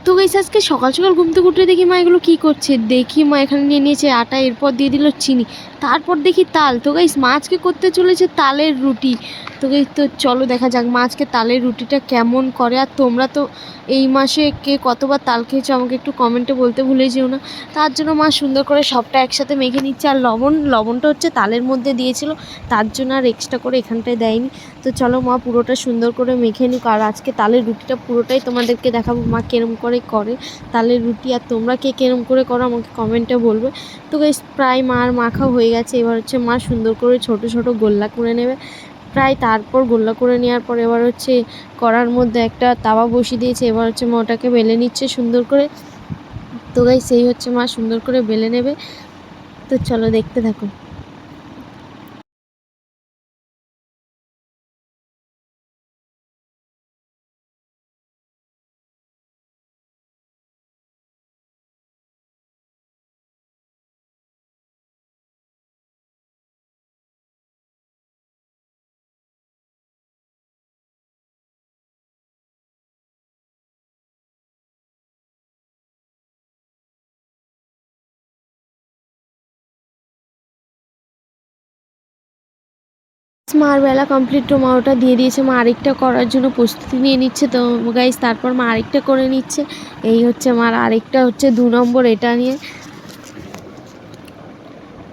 তো গাইস আজকে সকাল সকাল ঘুম থেকে উঠে দেখি মা এগুলো কী করছে, দেখি মা এখানে নিয়ে নিয়েছে আটা, এরপর দিয়ে দিল চিনি, তারপর দেখি তাল। তো গাইস মা আজকে করতে চলেছে তালের রুটি। তো গাইস তো চলো দেখা যাক মা আজকে তালের রুটিটা কেমন করে। আর তোমরা তো এই মাসে কে কতবার তাল খেয়েছো আমাকে একটু কমেন্টে বলতে ভুলে যেও না। তার জন্য মা সুন্দর করে সবটা একসাথে মেখে নিচ্ছে। আর লবণটা হচ্ছে তালের মধ্যে দিয়েছিল, তার জন্য আর এক্সট্রা করে এখানটায় দেয়নি। তো চলো মা পুরোটা সুন্দর করে মেখে নিক। আর আজকে তালের রুটিটা পুরোটাই তোমাদেরকে দেখাবো মা কেরম করে তালের রুটি। আর তোমরা কে কেরম করে করো আমাকে কমেন্টে বলবে। তো গাইস প্রায় মার মাখা হয়ে গেছে, এবার হচ্ছে মা সুন্দর করে ছোট ছোট গোল্লা করে নেবে প্রায়। তারপর গোল্লা করে নেওয়ার পর এবার হচ্ছে কড়ার মধ্যে একটা তাওয়া বসিয়ে দিয়েছে, এবার হচ্ছে মা ওটাকে বেলে নিচ্ছে সুন্দর করে। তো গাইস সেই হচ্ছে মা সুন্দর করে বেলে নেবে। তো চলো দেখতে থাকো। মার বেলা কমপ্লিট, তো মা ওটা দিয়ে দিয়েছে, মা আরেকটা করার জন্য প্রস্তুতি নিয়ে নিচ্ছে। তো গাইস তারপর মা আরেকটা করে নিচ্ছে। এই হচ্ছে মার আরেকটা হচ্ছে 2 নম্বর এটা নিয়ে।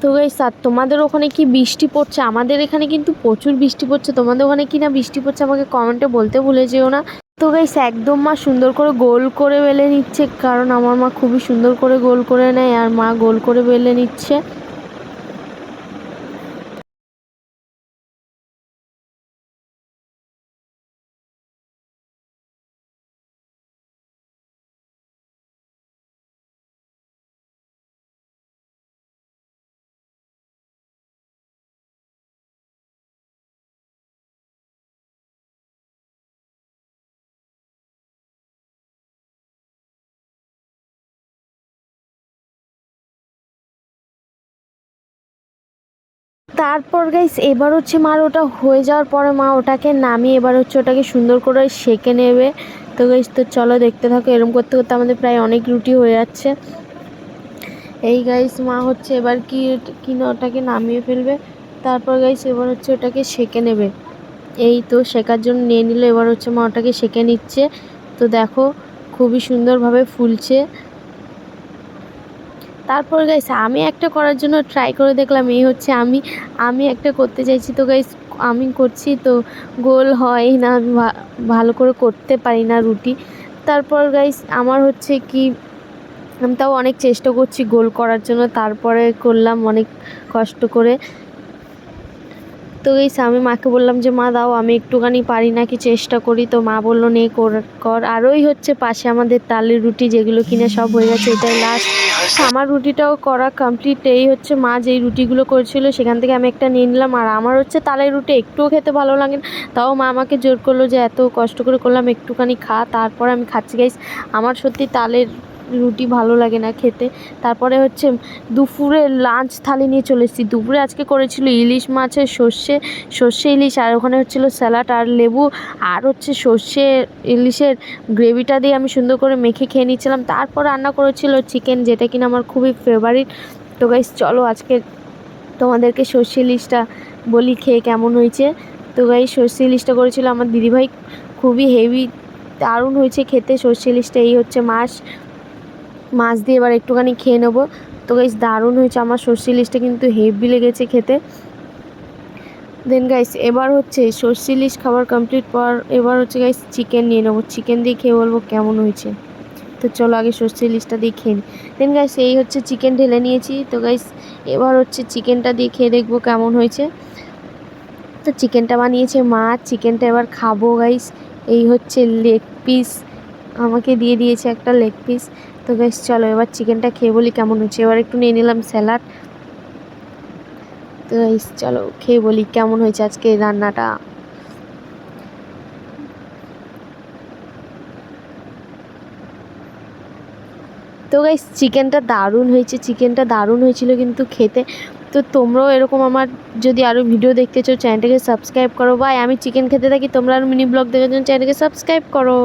তো গাইস আর তোমাদের ওখানে কি বৃষ্টি পড়ছে? আমাদের এখানে কিন্তু প্রচুর বৃষ্টি পড়ছে। তোমাদের ওখানে কি না বৃষ্টি পড়ছে আমাকে কমেন্টে বলতে ভুলে যেও না। তো গাইস একদম মা সুন্দর করে গোল করে বেলে নিচ্ছে, কারণ আমার মা খুবই সুন্দর করে গোল করে নেয় আর মা গোল করে বেলে নিচ্ছে। তারপর গাইস এবার হচ্ছে মার ওটা হয়ে যাওয়ার পরে মা ওটাকে নামিয়ে এবার হচ্ছে ওটাকে সুন্দর করে সেঁকে নেবে। তো গাইস তো চলো দেখতে থাকো। এরকম করতে করতে আমাদের প্রায় অনেক রুটি হয়ে যাচ্ছে। এই গাইস মা হচ্ছে এবার কি না ওটাকে নামিয়ে ফেলবে। তারপর গাইস এবার হচ্ছে ওটাকে সেঁকে নেবে। এই তো শেখার জন্য নিয়ে নিল, এবার হচ্ছে মা ওটাকে সেঁকে নিচ্ছে। তো দেখো খুবই সুন্দরভাবে ফুলছে। তারপর গাইস আমি একটা করার জন্য ট্রাই করে দেখলাম, এই হচ্ছে আমি একটা করতে চাইছি। তো গাইস আমি করছি তো গোল হয় না, আমি ভালো করে করতে পারি না রুটি। তারপর গাইস আমার হচ্ছে কি আমি তাও অনেক চেষ্টা করছি গোল করার জন্য, তারপরে করলাম অনেক কষ্ট করে। তো গাইস আমি মাকে বললাম যে মা দাও আমি একটুখানি পারি নাকি চেষ্টা করি। তো মা বললো নে কর। আর ওই হচ্ছে পাশে আমাদের তালের রুটি যেগুলো কিনে সব হয়ে গেছে, এটাই লাস্ট। আমার রুটিটাও করা কমপ্লিট। এই হচ্ছে মা যেই রুটিগুলো করেছিল সেখান থেকে আমি একটা নিয়ে নিলাম। আর আমার হচ্ছে তালের রুটি একটুও খেতে ভালো লাগে না, তাও মা আমাকে জোর করলো যে এত কষ্ট করে করলাম একটুখানি খা। তারপর আমি খাচ্ছি গাইস। আমার সত্যি তালের রুটি ভালো লাগে না খেতে। তারপরে হচ্ছে দুপুরে লাঞ্চ থালি নিয়ে চলে এসেছি। দুপুরে আজকে করেছিল ইলিশ মাছের সর্ষে ইলিশ, আর ওখানে হচ্ছিলো স্যালাড আর লেবু, আর হচ্ছে সর্ষে ইলিশের গ্রেভিটা দিয়ে আমি সুন্দর করে মেখে খেয়ে নিচ্ছিলাম। তারপর রান্না করেছিল চিকেন, যেটা কিনা আমার খুবই ফেভারিট। তো গাইস চলো আজকে তোমাদেরকে সর্ষে ইলিশটা বলি খেয়ে কেমন হয়েছে। তো গাইস সর্ষে ইলিশটা করেছিল আমার দিদিভাই, খুবই হেভি দারুণ হয়েছে খেতে সর্ষে ইলিশটা। এই হচ্ছে মাছ দিয়ে এবার একটুখানি খেয়ে নেবো। তো গাইস দারুণ হয়েছে, আমার সর্ষে ইলিশটা কিন্তু হেভি লেগেছে খেতে। দেন গাইস এবার হচ্ছে সর্ষে ইলিশ খাবার কমপ্লিট পর এবার হচ্ছে গাইস চিকেন নিয়ে নেবো, চিকেন দিয়ে খেয়ে বলবো কেমন হয়েছে। তো চলো আগে সর্ষে ইলিশটা দিয়ে খেয়ে নিই। দেন গাইস এই হচ্ছে চিকেন ঢেলে নিয়েছি। তো গাইস এবার হচ্ছে চিকেনটা দিয়ে খেয়ে দেখবো কেমন হয়েছে। তো চিকেনটা বানিয়েছে মা, চিকেনটা এবার খাবো গাইস। এই হচ্ছে লেগ পিস, আমাকে দিয়ে দিয়েছে একটা লেগ পিস। তো গাইস চলো এবার চিকেনটা খেয়ে বলি কেমন হচ্ছে। এবার একটু নিয়ে নিলাম স্যালাড। তো গাইস চলো খেয়ে বলি কেমন হয়েছে আজকে রান্নাটা। তো গাইস চিকেনটা দারুণ হয়েছিল কিন্তু খেতে। তো তোমরাও এরকম আমার যদি আরও ভিডিও দেখতে চাও চ্যানেলটাকে সাবস্ক্রাইব করো। ভাই আমি চিকেন খেতে থাকি, তোমরা আর মিনি ব্লগ দেখার জন্য চ্যানেলটাকে সাবস্ক্রাইব করো।